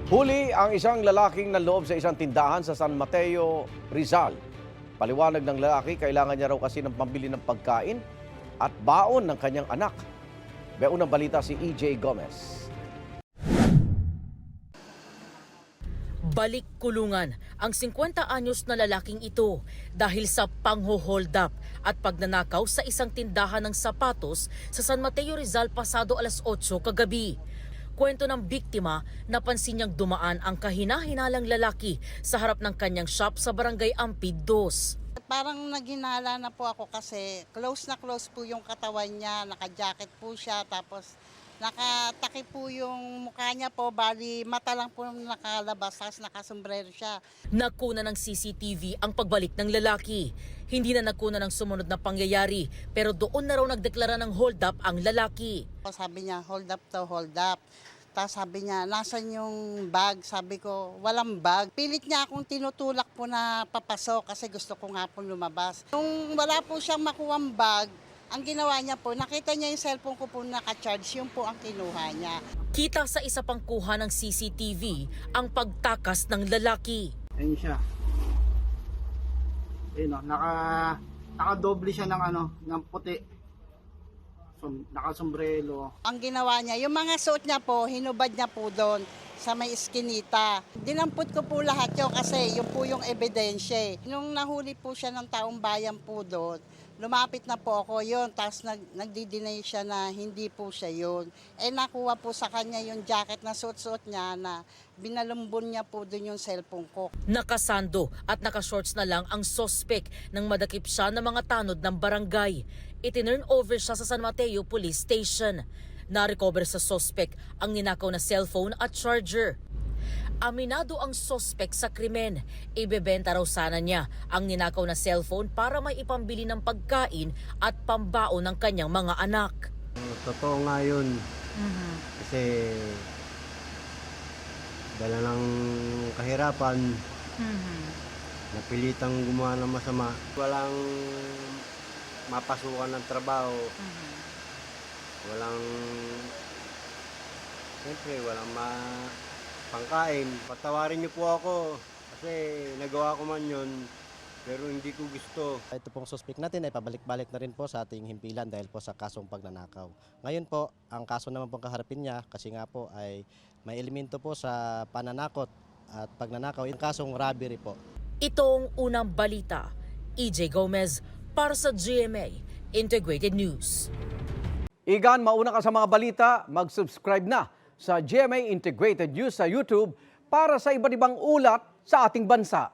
Huli ang isang lalaking nanloob sa isang tindahan sa San Mateo, Rizal. Paliwanag ng lalaki, kailangan niya raw kasi ng pambili ng pagkain at baon ng kanyang anak. Beunang balita si EJ Gomez. Balik kulungan ang 50 anyos na lalaking ito dahil sa pangho-hold up at pagnanakaw sa isang tindahan ng sapatos sa San Mateo, Rizal pasado alas 8 kagabi. Kwento ng biktima, napansin niyang dumaan ang kahina-hinalang lalaki sa harap ng kanyang shop sa barangay Ampid 2. Parang naghinala na po ako kasi close na close po yung katawan niya, naka-jacket po siya, tapos nakataki po yung mukha niya po, bali mata lang po nakalabas, tapos nakasombrero siya. Nakuna ng CCTV ang pagbalik ng lalaki. Hindi na nakuna ng sumunod na pangyayari pero doon na raw nagdeklara ng hold up ang lalaki. Sabi niya, hold up to, hold up. Tapos sabi niya, nasan yung bag? Sabi ko, walang bag. Pilit niya akong tinutulak po na papasok kasi gusto ko nga po lumabas. Nung wala po siyang makuhang bag, ang ginawa niya po, nakita niya yung cellphone ko po naka-charge, yun po ang kinuha niya. Kita sa isa pang kuha ng CCTV ang pagtakas ng lalaki. Ayun siya. Ayun o, naka-doble siya ng puti. Nakasombrelo. Ang ginawa niya, yung mga suot niya po, hinubad niya po doon sa may iskinita. Dinampot ko po lahat yun kasi yun po yung ebidensya. Nung nahuli po siya ng taong bayan po doon, lumapit na po ako yun, tapos nagdi-deny siya na hindi po siya yun. Nakuha po sa kanya yung jacket na suot-suot niya na binalumbon niya po doon yung cellphone ko. Nakasando at nakashorts na lang ang sospek nang madakip siya ng mga tanod ng barangay. Itinurn over siya sa San Mateo Police Station. Na-recover sa sospek ang ninakaw na cellphone at charger. Aminado ang sospek sa krimen. Ibebenta raw sana niya ang ninakaw na cellphone para may ipambili ng pagkain at pambaon ng kanyang mga anak. Totoo nga yun. Kasi dala ng kahirapan, napilitang gumawa ng masama. Walang mapasukan ng trabaho. Siyempre, walang pangkain. Patawarin niyo po ako kasi nagawa ko man yun pero hindi ko gusto. Ito pong suspect natin ay pabalik-balik na rin po sa ating himpilan dahil po sa kasong pagnanakaw. Ngayon po, ang kaso naman pong kaharapin niya kasi nga po ay may elemento po sa pananakot at pagnanakaw, yung kasong robbery po. Itong unang balita. EJ Gomez para sa GMA Integrated News. Igan, mauna ka sa mga balita, mag-subscribe na sa GMA Integrated News sa YouTube para sa iba't ibang ulat sa ating bansa.